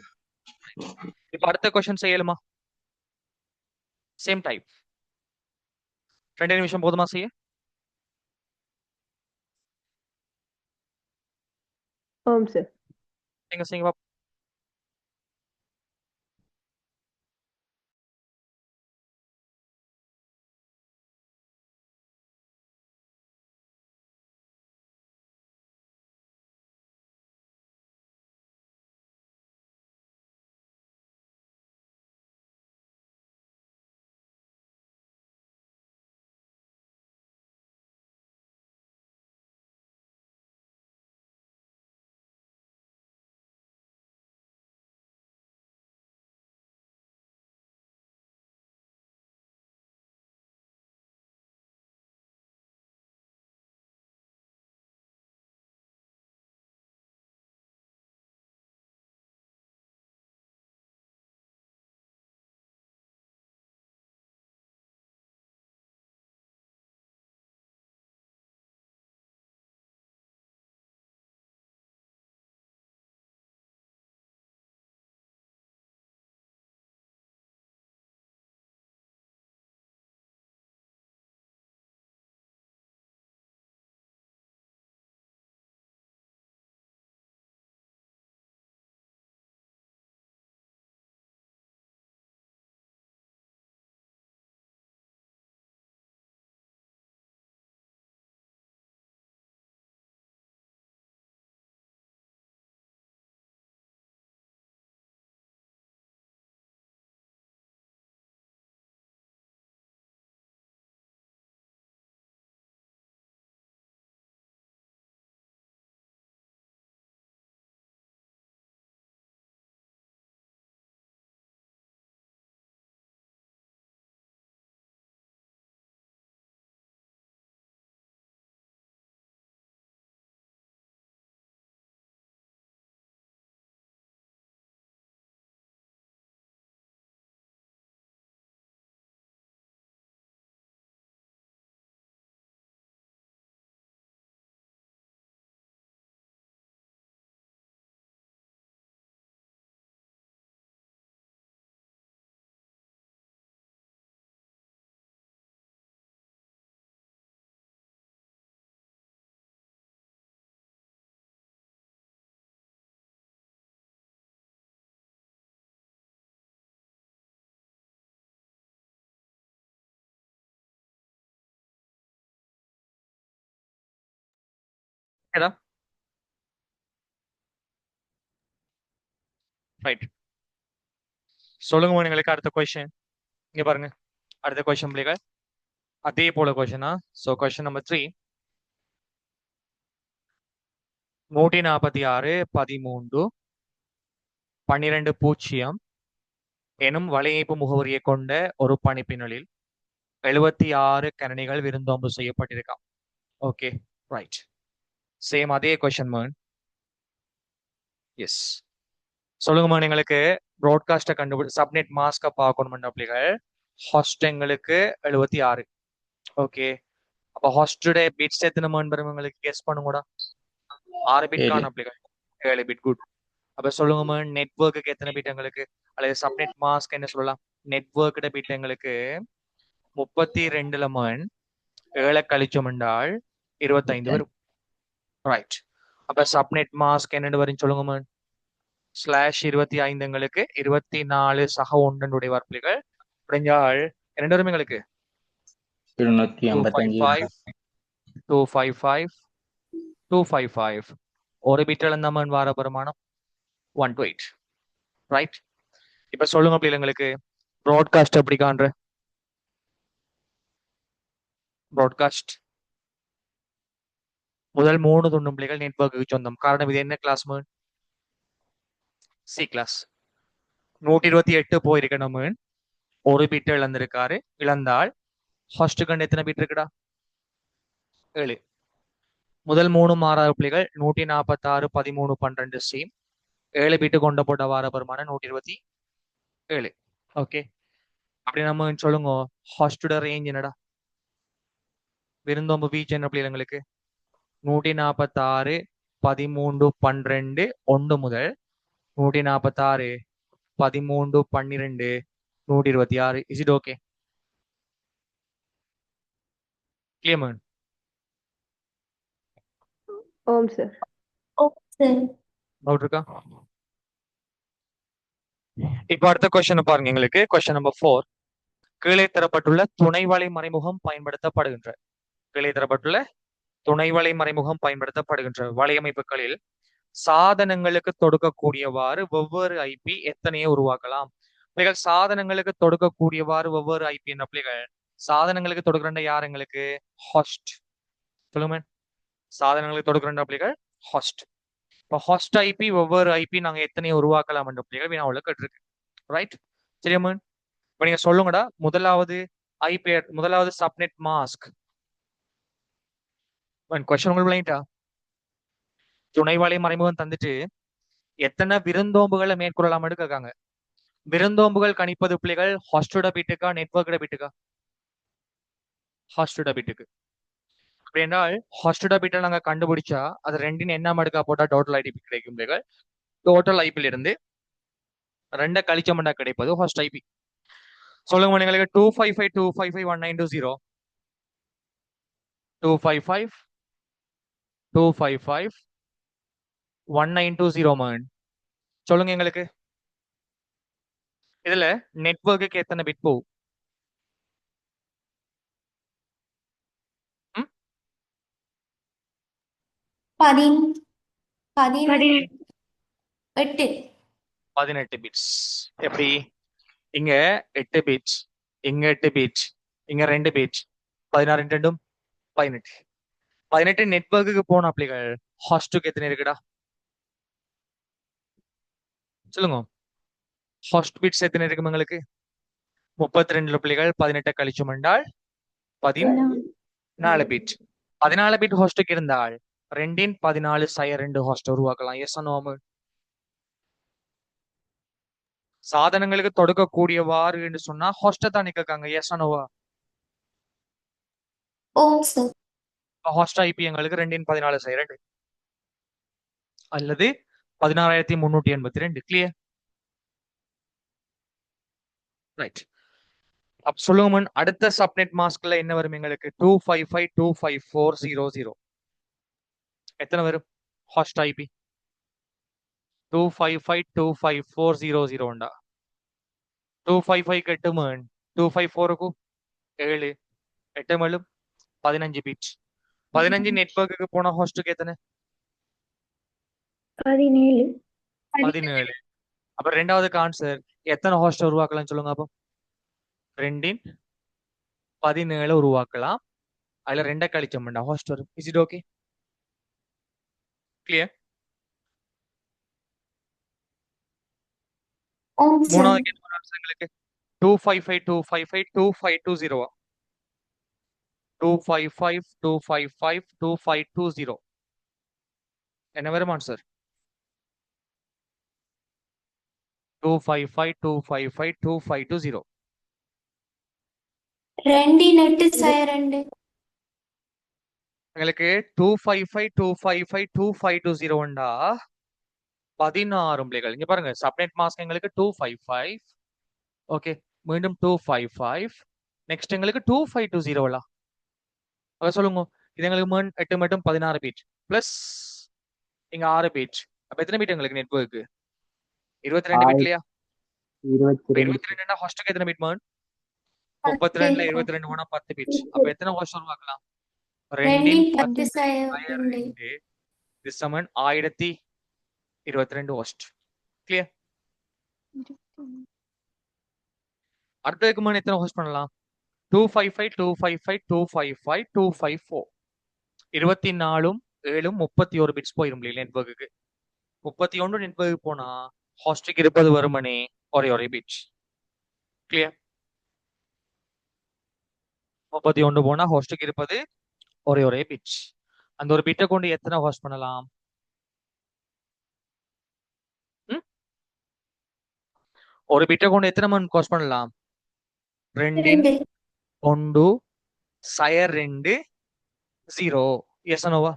இப்ப அடுத்த கொஸ்டின் செய்யலுமா? Same type. 2 நிமிஷம் போதுமா செய்ய? ஆம் சார். நீங்க செய்யுங்க. ரைட், சொல்லுங்க எங்களுக்கு அடுத்த கொஸ்டின். இங்க பாருங்க, அடுத்த கொஸ்டின் பிள்ளைகள் அதே போல கொஸ்டினா. ஸோ கொஸ்டின் நம்பர் 3, 146 13 12 0 எனும் வலையமைப்பு முகவரியை கொண்ட ஒரு பணிப்பினலில் 76 கணினிகள் விருந்தோம்பு செய்யப்பட்டிருக்கான். Okay, right. சேம் அதே கொஸ்டின் மேன். எஸ், சொல்லுங்க மேன் எங்களுக்கு ப்ராட்காஸ்ட்டை கண்டுபிடி சப்நெட் மாஸ்கை பார்க்கணும் அப்படிகள். ஹாஸ்ட் எங்களுக்கு 76. ஓகே, அப்போ ஹாஸ்டுடைய பிட்ஸ் எத்தனை மேன் வரும் எங்களுக்கு கெஸ் பண்ணுங்கடா. 6 பிட் ஏழு. காண பிள்ளைகள் 7 பிட் குட். அப்ப சொல்லுங்க நெட்வொர்க்குக்கு எத்தனை பிட் எங்களுக்கு, அல்லது சப்நெட் மாஸ்க் என்ன சொல்லலாம், நெட்வொர்க்கிட பிட் எங்களுக்கு 32ல 7 கழிச்சோம் என்றால் 25 வரும். ரைட். அப்ப சப்நெட் மாஸ்க் என்னென்னு வரும் சொல்லுங்க /25 எங்களுக்கு 24 சக 1 வார்த்தைகள் முடிஞ்சால் என்ன வரும் எங்களுக்கு 255 255 255 ஒரு பிட் இழந்தாமன் வார பிரமாணம் 128. ரைட். இப்ப சொல்லுங்க பிள்ளைங்களுக்கு ப்ராட்காஸ்ட் எப்படி காண்ற, ப்ராட்காஸ்ட் முதல் 3 துண்ணும் பிள்ளைகள் நெட்வொர்க்கு சொந்தம். காரணம் இது என்ன கிளாஸ் சி கிளாஸ். 128 போயிருக்க நம்ம ஒரு பிட் இழந்திருக்காரு. இழந்தால் ஃபர்ஸ்ட் கண்டு எத்தனை பிட் இருக்குடா 7. முதல் 3 மாறாத பிள்ளைகள் 146 13 12 சி 7 பிட்டு கொண்ட போட்ட வார பெருமானம் 127. ஓகே. அப்படி நம்ம சொல்லுங்க ஹாஸ்டோட ரேஞ்ச் என்னடா, விருந்தோம்பு பீச் என்ன பிள்ளைங்களுக்கு 146 13 12 1 முதல் 146 13 12 126. Is it okay? Clear man? ஓம் சார். சார். டவுட் இருக்கா? இப்ப அடுத்த கொஸ்டின் பாருங்க எங்களுக்கு. Question number 4. கீழே தரப்பட்டுள்ள துணைவலை மறைமுகம் பயன்படுத்தப்படுகின்ற, கீழே தரப்பட்டுள்ள துணைவலை மறைமுகம் பயன்படுத்தப்படுகின்ற வலையமைப்புகளில் சாதனங்களுக்கு தொடுக்கக்கூடியவாறு வெவ்வேறு ஐபி எத்தனையை உருவாக்கலாம்? பிள்ளைகள் சாதனங்களுக்கு தொடுக்கக்கூடியவாறு வெவ்வேறு ஐபி என்ன பிள்ளைகள், சாதனங்களுக்கு தொடுக்கிற யார் எங்களுக்கு ஹாஸ்ட். சொல்லுங்க சாதனங்களுக்கு தொடுக்கிற பிள்ளைகள் ஹாஸ்ட். இப்போ ஹாஸ்ட் ஐபி ஒவ்வொரு ஐபி நாங்க எத்தனையை உருவாக்கலாம் என்ற பிள்ளைகள் வினாவுல கேட்டிருக்கு. ரைட். சரியா? இப்ப நீங்க சொல்லுங்கடா முதலாவது ஐபி, முதலாவது சப்நெட் மாஸ்க். கொஸ்டின் உங்களுக்கு விளங்கிட்டா? துணைவலை மறைமுகம் தந்துட்டு எத்தனை விருந்தோம்புகளை மேற்கொள்ளலாம் கேட்காங்க. விருந்தோம்புகள் கணிப்பது பிள்ளைகள் ஹாஸ்டோட பிட்டுக்கா நெட்வொர்க்கோட பிட்டுக்கா? ஹாஸ்டோட பிட்டுக்கு. அப்படி என்றால் ஹாஸ்டோட பிட்டை நாங்க கண்டுபிடிச்சா அது ரெண்டின் என்ன மடுக்கா போட்டா டோட்டல் ஐபி கிடைக்கும் பிள்ளைகள். டோட்டல் ஐபில இருந்து 2 கழிச்சமண்டா கிடைப்பது ஹாஸ்ட் ஐபி. சொல்லுங்க எங்களுக்கு 255 255 1920 255 255 1920 மேன். சொல்லுங்க எங்களுக்கு இதுல நெட்வொர்க்குக்கு எத்தனை பிட் போகும்? ம்? 18 பிட்ஸ். எப்படி? இங்க 8 பிட்ஸ், இங்க 8 பிட்ஸ், இங்க 2 பிட்ஸ், 16 2 18. 18 நெட்வொர்க்குக்கு போன பிள்ளைகள் ஹாஸ்டுக்கு எத்தனை இருக்குடா சொல்லுங்க. ஹாஸ்ட் பிட்ஸ் எத்தனை இருக்கும் எங்களுக்கு 32 பிள்ளைகள். 18 கழிச்சோம் என்றால் 14 பிட். 14 பிட் ஹாஸ்டுக்கு இருந்தால் 2 14 2 ஹாஸ்ட் உருவாக்கலாம். எஸ் நோமு. சாதனங்களுக்கு தொடுக்கக்கூடியவாறு என்று சொன்னா ஹாஸ்ட தான் நிக்காங்க. எஸ் நோவா? ஓம் சார். ஹாஸ்ட் ஐபி எங்களுக்கு 2 14 2 அல்லது 16382. கிளியர்? ரைட். அப்ப சொல்லுங்க அடுத்த சப்நெட் மாஸ்க்ல என்ன வரும் எங்களுக்கு 255 25400. எத்தனை வரும் ஹாஸ்ட் ஐபி? 255 25400 உண்டா? 255 8 மேன், 254 7 8 மேலும் 15 பிட். 15 நெட்வொர்க்குக்கு போன ஹாஸ்டுக்கு எத்தனை 17. அப்ப ரெண்டாவது ஆன்சர் எத்தனை ஹாஸ்ட் உருவாக்கலாம் சொல்லுங்க. அப்போ 2 17 உருவாக்கலாம். அதுல 2 கழிச்சோம்டா ஹாஸ்ட் வரும். Is it okay? கிளியர்? ஓம் சார். மூணாவது எங்களுக்கு 255 255 2520. 255 255 2520 என்ன வரும் ஆன்சர்? 255 255 2520. 2 8 2. எங்களுக்கு 255 16 பிள்ளைகள். இங்க பாருங்க, சப்நெட் மாஸ்க் எங்களுக்கு 255. ஓகே, மீண்டும் 255. நெக்ஸ்ட் எங்களுக்கு 2520 அத சொல்லுங்க. இது எங்களுக்கு 8 மட்டும் 16 பீட் பிளஸ் இங்க 6 பீட். அப்ப எத்தனை பீட் எங்களுக்கு நெட்வொர்க்கு? 22 பீட் இல்லையா? 22 22 ஹாஸ்டுக்கு எத்தனை பீட் மேன்? 10 32ல 22 போனா 10 பீட். அப்ப எத்தனை ஹாஸ்ட் உருவாக்கலாம்? 2 2 10 10 2 2 இது சமன் 1022 ஹாஸ்ட். கிளியர்? அடுத்ததுக்கு மேன் எத்தனை ஹோஸ்ட் பண்ணலாம்? 255 255 255 254 24 7 31 பிட்ஸ் போயிரும் நெட்வொர்க்குக்கு. 31 நெட்வொர்க் போனா ஹாஸ்டுக்கு இருப்பது வருமனே ஒரே பிட். கிளியர்? 31 போனா ஹோஸ்டுக்கு இருப்பது ஒரே பிட். அந்த ஒரு பிட்டை கொண்டு எத்தனை ஹோஸ்ட் பண்ணலாம்? ஒரு பிட்டை கொண்டு எத்தனை மணி ஹோஸ்ட் பண்ணலாம்? 2 1 2 0. எஸ் நோவா?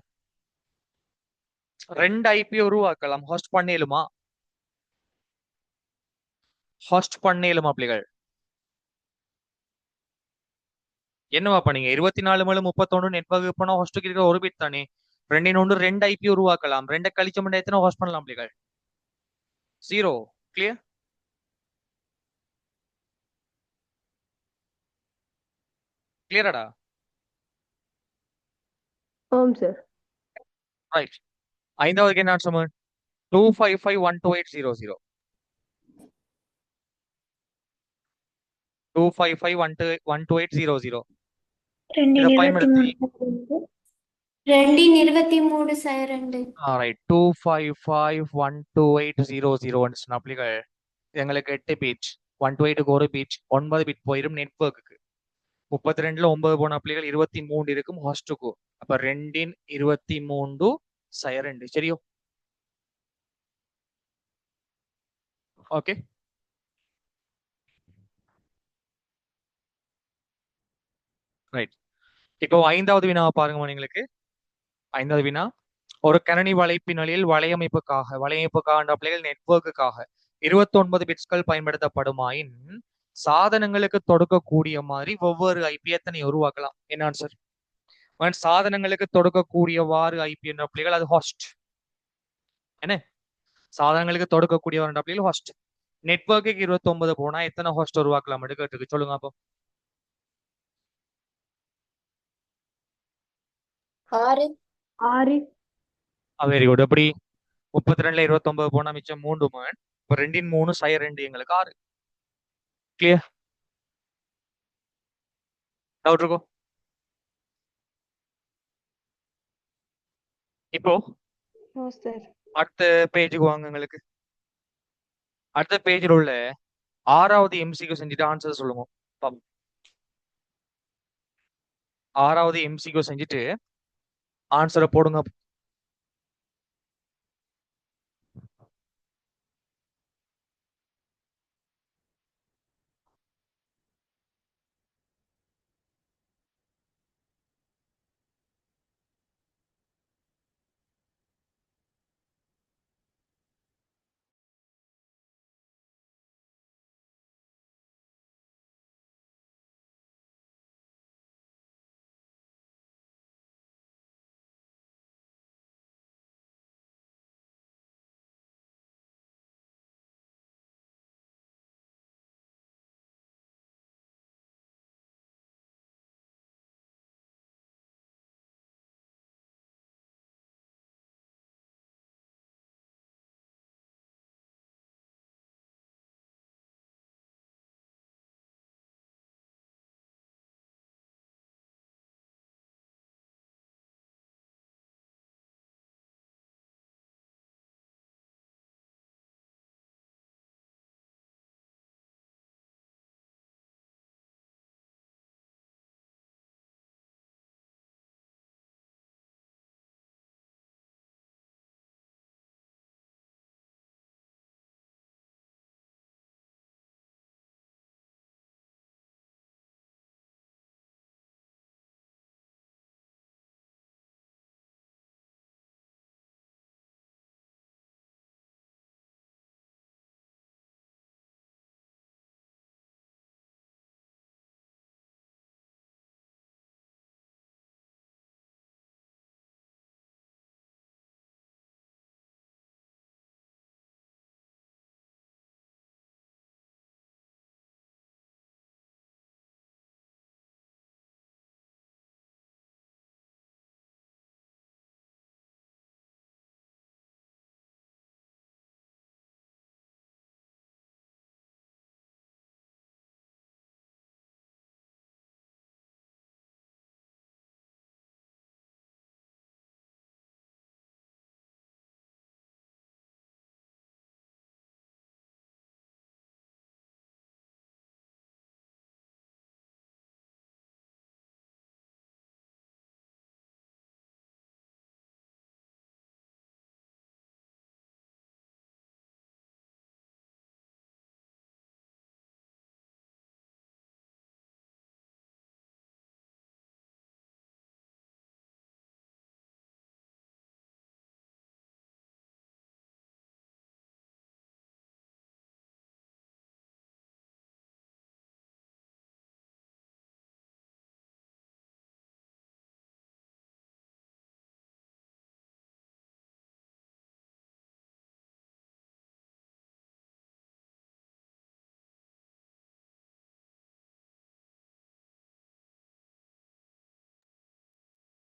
2 ஐபி உருவாக்கலாம். ஹோஸ்ட் பண்ணேலுமா? ஹோஸ்ட் பண்ணேலுமா பிள்ளைகள்? என்னவா பண்ணீங்க? 24 மேல 31 நெட்வொர்க் போனா ஹோஸ்டுக்கு இருக்கிற ஒரு பிட் தானே. 2 ஐபி உருவாக்கலாம். 2 கழிச்ச மட்டும் எத்தனை ஹோஸ்ட் பண்ணலாம் பிள்ளைகள்? 0. கிளியர்? கிளியராடா? ஆம் சார். ரைட். ஐந்தாவதுக்கு என்ன ஆன்சர்? 255 12800 இதை பயன்படுத்தி 2 23 2 ரைட் 255 12800 சொன்ன பிள்ளைகள் எங்களுக்கு 8 பீச். 128க்கு ஒரு பீச் 9 பிட் போயிரும் நெட்வொர்க்குக்கு. 32ல 9 போன பிள்ளைகள் 23 இருக்கும் ஹாஸ்டுக்கு. அப்ப 2 23 2 சரியோ? Okay, right. இப்போ ஐந்தாவது வினாவை பாருங்க நீங்களுக்கு. ஐந்தாவது வினா, ஒரு கணனி வலைப்பின்னலில் வலையமைப்புக்காக பிள்ளைகள் நெட்வொர்க்குக்காக 29 பிட்ஸ்கள் பயன்படுத்தப்படுமாயின் சாதனங்களுக்கு தொடுக்கக்கூடிய மாதிரி ஒவ்வொரு ஐபி எத்தனை உருவாக்கலாம்? என்ன ஆன்சர்? சாதனங்களுக்கு தொடுக்கக்கூடியவாறு ஐபி என்ற பிள்ளைகள் அது ஹாஸ்ட். என்ன சாதனங்களுக்கு தொடுக்கக்கூடியவர் என்ற பிள்ளைகள் ஹாஸ்ட். நெட்வொர்க்குக்கு 29 போனா எத்தனை ஹாஸ்ட் உருவாக்கலாம் கேட்டுருக்கு. சொல்லுங்க அப்போ. 6 6. Very good. எப்படி? 32ல 29 போனா மிச்சம் 3 மண். இப்போ 2 3 2 எங்களுக்கு 6. கிளியர்? டவுட் இருக்கும்? இப்போ நோ சார். அடுத்த பேஜுக்கு வாங்க. எங்களுக்கு அடுத்த பேஜில் உள்ள 6வது எம்சிக்கு செஞ்சுட்டு ஆன்சர் சொல்லுங்க. 6வது எம்சிக்கு செஞ்சுட்டு ஆன்சரை போடுங்க.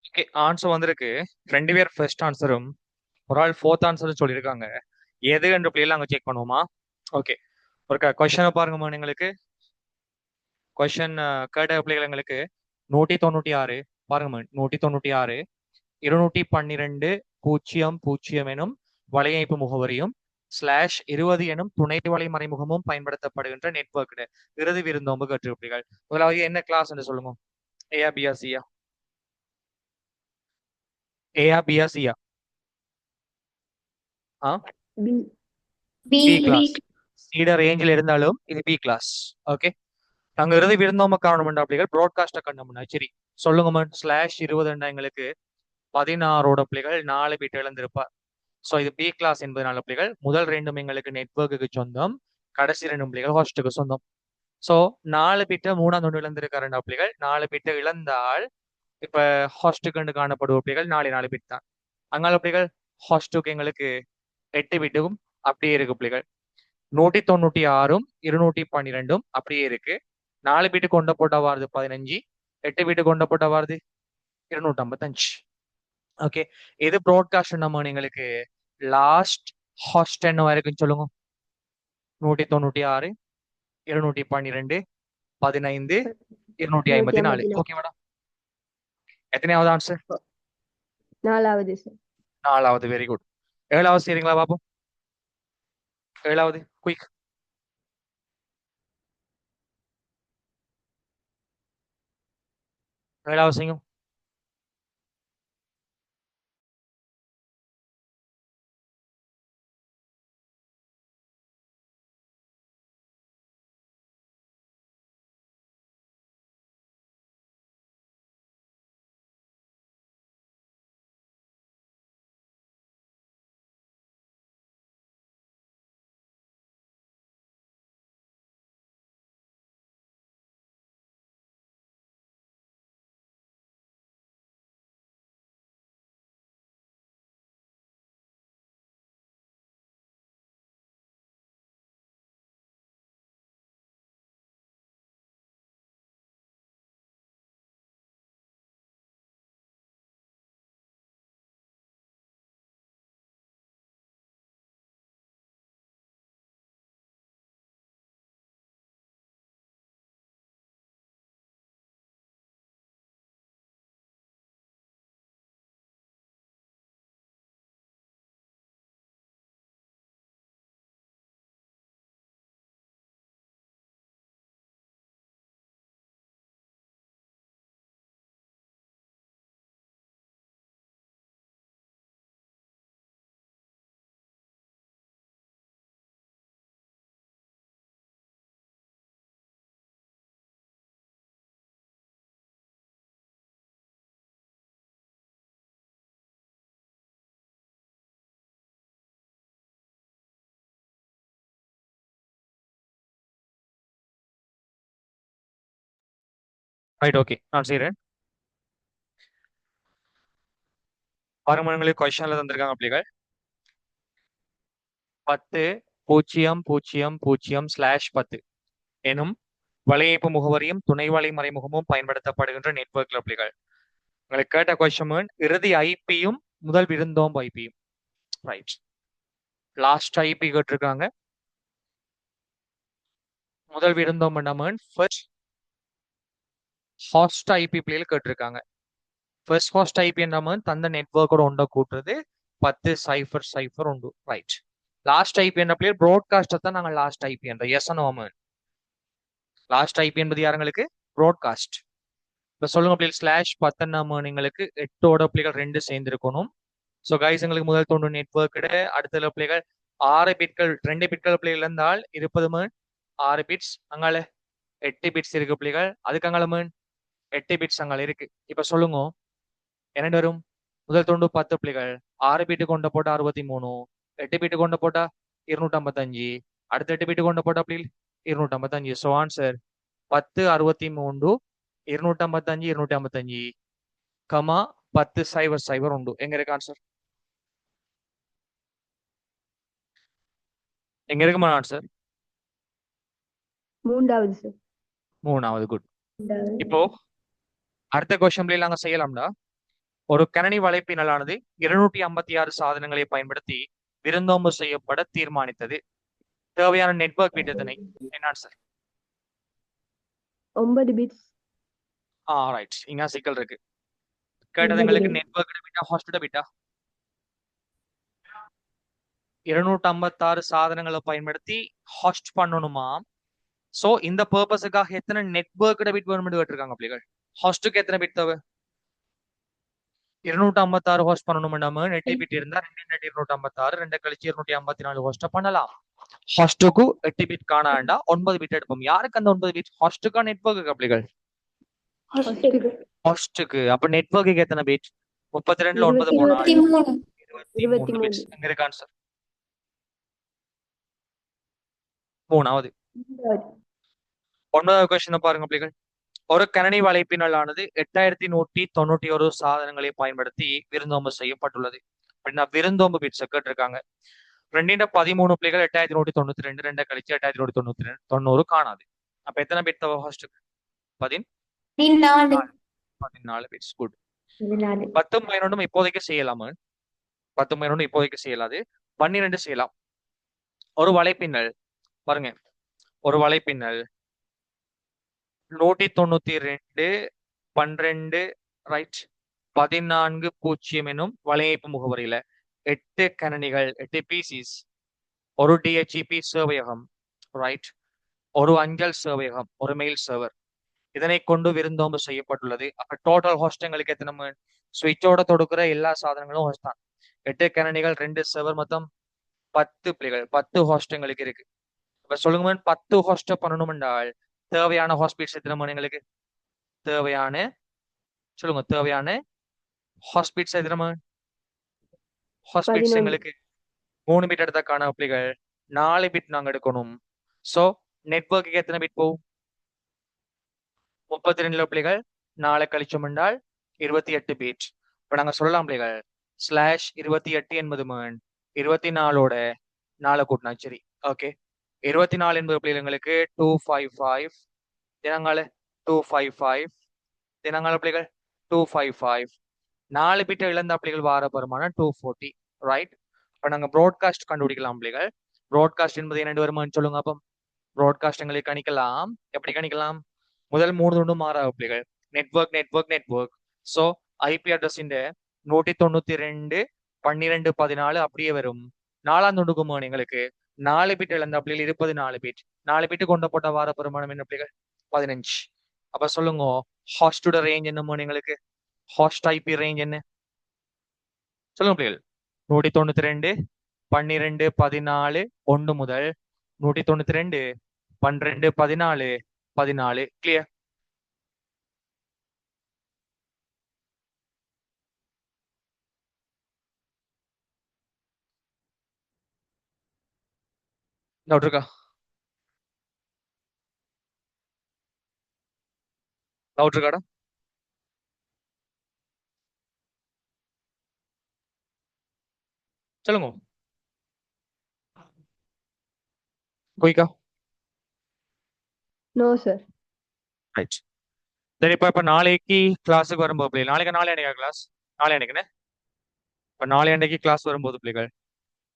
ஓகே, ஆன்சர் வந்திருக்கு. 2 பேர் ஃபர்ஸ்ட் ஆன்சரும் ஒரு ஆள் ஃபோர்த் ஆன்சரும் சொல்லியிருக்காங்க. எது என்ற பிள்ளைல அங்க செக் பண்ணுவோமா? ஓகே, ஒரு கொஸ்டினை பாருங்கம்மா. எங்களுக்கு கொஸ்டின் கேட்ட பிள்ளைகள் எங்களுக்கு 196 பாருங்கம்மா. 196 212 பூஜ்ஜியம் பூஜ்ஜியம் எனும் வலையமைப்பு முகவரியும் /20 எனும் துணை வலை மறைமுகமும் பயன்படுத்தப்படுகின்ற நெட்வொர்க் இறுதி விருந்தோம்பு கற்றுப்பிடிகள். முதலாவது என்ன கிளாஸ் என்று சொல்லுங்க. ஏஆ பிஆ சியா? ஏஆ பிஆ சியா? ஆ, B B B B class. சீட ரேஞ்சில் இருந்தாலும் இது பி கிளாஸ். ஓகே, நாங்க இறுதி விருந்தோம்ப காரணம் அப்படிகள் ப்ராட்காஸ்ட கண்டோம்னா சரி சொல்லுங்க. /20 எங்களுக்கு 16ஓட பிள்ளைகள் 4 பிட் இழந்திருப்பார். ஸோ இது பி கிளாஸ் என்பது பிள்ளைகள். முதல் 2 எங்களுக்கு நெட்வொர்க்குக்கு சொந்தம், கடைசி 2 பிள்ளைகள் ஹோஸ்டுக்கு சொந்தம். ஸோ 4 பிட்டை 3ஆம் ஒன்று இழந்திருக்க 2 பிள்ளைகள். 4 பிட்டை இழந்தால் இப்ப ஹோஸ்டுக்கு காணப்படுவ பிள்ளைகள் 4 பிட் தான். அங்கால பிள்ளைகள் ஹோஸ்டுக்கு எங்களுக்கு 8 பிட்டும் அப்படியே இருக்கு பிள்ளைகள். 196ம் 212ம் அப்படியே இருக்கு. 4 பிட்டு கொண்ட போட்டா வாருது 15, 8 பிட்டு கொண்ட போட்டா வாருது 255. ஓகே, இது ப்ராட்காஸ்ட் நம்ம எங்களுக்கு லாஸ்ட் ஹாஸ்ட் என்ன வரைக்கும் சொல்லுங்க. 196, 212, 15, 254. 154. ஓகே மேடம், எத்தனையாவது ஆன்சர்? 4வது சார். 4வது. Very good. 7வது சரிங்களா பாப்போம். 7வது குயிக். 7வது செய்யும். ரைட், ஓகே, நான் செய்யறேன். வருமானங்களுக்கு கொஸ்டின்ல தந்திருக்காங்க பிள்ளைகள். 10, 0, 0, 0 /10 எனும் வலையமைப்பு முகவரியும் துணை வலை மறைமுகமும் பயன்படுத்தப்படுகின்ற நெட்வொர்க் பிள்ளைகள். உங்களுக்கு கேட்ட கொஸ்டின் இறுதி ஐபியும் முதல் விருந்தோம்பு ஐபியும். ரைட், லாஸ்ட் ஐபி கேட்டிருக்காங்க. முதல் விருந்தோம்பு நம்ம ஃபர்ஸ்ட் ஹாஸ்ட் ஐபி பிள்ளைகள் கேட்டிருக்காங்க. ஃபர்ஸ்ட் ஹாஸ்ட் ஐபி நம்ம தந்த நெட்வொர்க்கோட ஒன்றை கூட்டுறது 10,0,0 உண்டு. ரைட், லாஸ்ட் ஐபி என்ற பிள்ளைகள் ப்ராட்காஸ்ட் தான் நாங்கள் லாஸ்ட் ஐபி என்ற எஸ் நோமன். லாஸ்ட் ஐபி என்பது யாருங்களுக்கு? ப்ராட்காஸ்ட். இப்போ சொல்லுங்க பிள்ளைகள் /10 எங்களுக்கு 8ஓட பிள்ளைகள் 2 சேர்ந்திருக்கணும். ஸோ கைஸ் எங்களுக்கு முதல் தோன்று நெட்வொர்க் அடுத்த பிள்ளைகள் 6 பிட்கள் 2 பிட்கள் பிள்ளைகள் இருந்தால் இருப்பது 6 பிட்ஸ். அங்கால 8 பிட்ஸ் இருக்கு பிள்ளைகள். அதுக்கு அங்கால 8 பிட்ஸ் அங்கால இருக்கு. இப்ப சொல்லுங்க என்ன வரும்? முதல் தோண்டு 10 பிள்ளைகள் 6 பிட்டு கொண்ட போட்டா 63, 8 பிட்டு கொண்ட போட்டா 255, அடுத்த 8 பிட்டு கொண்ட போட்டா பிள்ளைகள் 255. ஸோ ஆன்சர் 10, 63, 255, 255, 10,0,0 உண்டு. எங்க இருக்கு ஆன்சர்? எங்க இருக்குமா ஆன்சர்? 3வது சார். 3வது. குட். 3வது. இப்போ அடுத்த கொஸ்டின் பிள்ளை நாங்க செய்யலாம்டா. ஒரு கணனி வலைப்பின்னலானது 256 சாதனங்களை பயன்படுத்தி விருந்தோம்பு செய்யப்பட தீர்மானித்தது. தேவையான நெட்வொர்க் பிட் எத்தனை? என்ன ஆன்சர்? 9 பிட்ஸ். ரைட். இங்க சிக்கல் இருக்கு. கேட்டது எங்களுக்கு நெட்வொர்க் பிட்டா ஹாஸ்ட் பிட்டா? 256 சாதனங்களை பயன்படுத்தி ஹாஸ்ட் பண்ணணுமா? சோ இந்த பர்பஸுக்காக எத்தனை நெட்வொர்க் பிட் வேணும்னு கேட்டிருக்காங்க பிள்ளைகள். ஹாஸ்டுக்கு எத்தனை பிட் தேவை? 256 ஹோஸ்ட் பண்ணணும். நம்ம நெட்டி பிட் இருந்தா 256 2 கழிச்சு 254 ஹோஸ்ட பண்ணலாம். ஹாஸ்டுக்கு 8 பிட் காணாண்டா 9 பிட் எடுப்போம். யாருக்கு அந்த 9 பிட்? ஹாஸ்டுக்கா நெட்வொர்க்கு பிள்ளைகள்? ஹாஸ்டுக்கு. அப்ப நெட்வொர்க்கு எத்தனை பிட்? 32ல 9 போனா 23. 23 பிட்ஸ். எங்க இருக்கு ஆன்சர்? மூணாவது. 9வது கொஸ்டின் பாருங்க பிள்ளைகள். ஒரு கணனி வலைப்பின்னலானது 8191 சாதனங்களை பயன்படுத்தி விருந்தோம்பு செய்யப்பட்டுள்ளது. அப்படின்னா விருந்தோம்பு பிட்ஸ் கேட்டிருக்காங்க. 213 பிள்ளைகள் 8192 2 கழிச்சு 8190 காணாது. அப்ப எத்தனை பிட் தேவை ஹாஸ்டுக்கு? 14 பிட்ஸ். குட். 10 11 இப்போதைக்கு செய்யலாமா? 10 11 இப்போதைக்கு செய்யலாது. 12 செய்யலாம். ஒரு வலைப்பின்னல் பாருங்க. ஒரு வலைப்பின்னல் 192 12 ரைட் 14 எனும் வலையமைப்பு முகவரியில 8 கணனிகள் 8 பிசிஸ், ஒரு டிஹெச்இபி சேவையகம் ரைட், ஒரு அஞ்சல் சேவையகம், ஒரு மெயில் சர்வர், இதனை கொண்டு விருந்தோம்பு செய்யப்பட்டுள்ளது. அப்ப டோட்டல் ஹோஸ்ட் எங்களுக்கு எத்தனை? சுவிட்சோட தொடுக்கிற எல்லா சாதனங்களும் ஹோஸ்ட் தான். 8 கணனிகள் 2 சர்வர் மொத்தம் 10 பிள்ளைகள் 10 ஹோஸ்ட் எங்களுக்கு இருக்கு. இப்ப சொல்லுங்க 10 ஹோஸ்ட பண்ணணும் என்றால் தேவையான ஹாஸ்பிட்ஸ் எத்தனை எங்களுக்கு? தேவையான சொல்லுங்க தேவையான ஹாஸ்பிட்ஸ் எத்தனை? ஹாஸ்பிட்ஸ் 11. எங்களுக்கு 3 பிட் எடுத்தா காண பிள்ளைகள் 4 பிட் நாங்க எடுக்கணும். சோ நெட்வொர்க்கு எத்தனை பிட் போகும்? 32 பிள்ளைகள் 4 கழிச்சோம் என்றால் 28 பிட். இப்ப நாங்க சொல்லலாம் பிள்ளைகள் /28 என்பது 24ஓட 4 கூட்டினா சரி. ஓகே. 24 என்பது பிள்ளைகளுக்கு 255 தினங்கால 255 தினங்கால பிள்ளைகள் 255 4 பிட் இழந்த பிள்ளைகள் வார வருமானம் 240 ரைட். இப்ப நாங்க ப்ராட்காஸ்ட் கண்டுபிடிக்கலாம் பிள்ளைகள். ப்ராட்காஸ்ட் என்பது என்னென்று வருமானு சொல்லுங்க. அப்போ ப்ராட்காஸ்ட் எங்களுக்கு கணிக்கலாம். எப்படி கணிக்கலாம்? முதல் 3 துண்டு மாறாத பிள்ளைகள் network network network. So IP address 192 12 14 அப்படியே வரும். 4ஆம் துண்டுக்கு எங்களுக்கு 4 பிட் இழந்த பிள்ளைகள் இருப்பது 4 பிட். 4 பிட் கொண்ட போட்ட வார பெருமானம் என்ன பிள்ளைகள்? 15. அப்ப சொல்லுங்க ஹாஸ்டோட ரேஞ்ச் என்ன எங்களுக்கு? ஹாஸ்ட் ஐபி ரேஞ்ச் என்ன சொல்லுங்க பிள்ளைகள்? 192 12 14 1 முதல் 192 12 14 14. கிளியர்? டவுட் இருக்கா? டவுட் இருக்காடா? சொல்லுங்க குயிக்கா. No sir. ரைட். சரி இப்ப நாளைக்கு கிளாஸுக்கு வரும்போது பிள்ளைகள் நாளைக்கு கிளாஸ் நாளை அன்னைக்குன்னு இப்ப நாளை அன்னைக்கு கிளாஸ் வரும்போது பிள்ளைகள்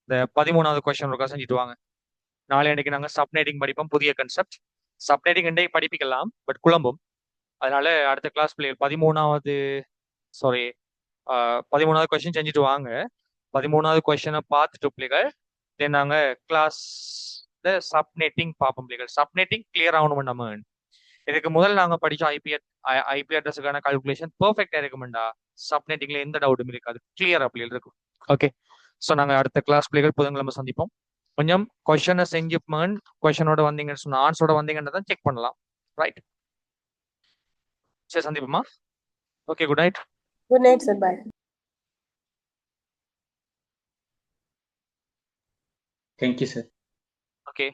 இந்த 13வது கொஸ்டின் இருக்கா செஞ்சுட்டு வாங்க. நாளை அன்னைக்கு நாங்க சப்நெட்டிங் படிப்போம். புதிய கன்செப்ட் சப்நெட்டிங் இன்றைக்கு படிப்பிக்கலாம் பட் குழம்பும். அதனால அடுத்த கிளாஸ் பிள்ளைகள் 13வது கொஸ்டின் செஞ்சுட்டு வாங்க. 13வது கொஸ்டினை பார்த்துட்டு பிள்ளைகள் தென் நாங்க கிளாஸ் சப்நெட்டிங் பார்ப்போம் பிள்ளைகள். சப்நெட்டிங் கிளியர் ஆகணும் நம்ம. இதுக்கு முதல் நாங்க படிச்ச ஐபி அட்ரஸுக்கான கால்குலேஷன் பெர்ஃபெக்டா இருக்குமெண்டா சப்நெட்டிங்ல எந்த டவுட்டும் இருக்காது. கிளியரா பிள்ளைகள் இருக்கும். ஓகே. ஸோ நாங்க அடுத்த கிளாஸ் பிள்ளைகள் புதன்கிழமை சந்திப்போம். கொஞ்சம் கொஸ்டினை செஞ்சு கொஸ்டினோட வந்தீங்கன்னு சொன்னா ஆன்சரோட வந்தீங்கன்னு தான் செக் பண்ணலாம். ரைட். சரி சந்திப்போமா? Okay. Good night. Good night, sir. Bye. Thank you, sir. Okay.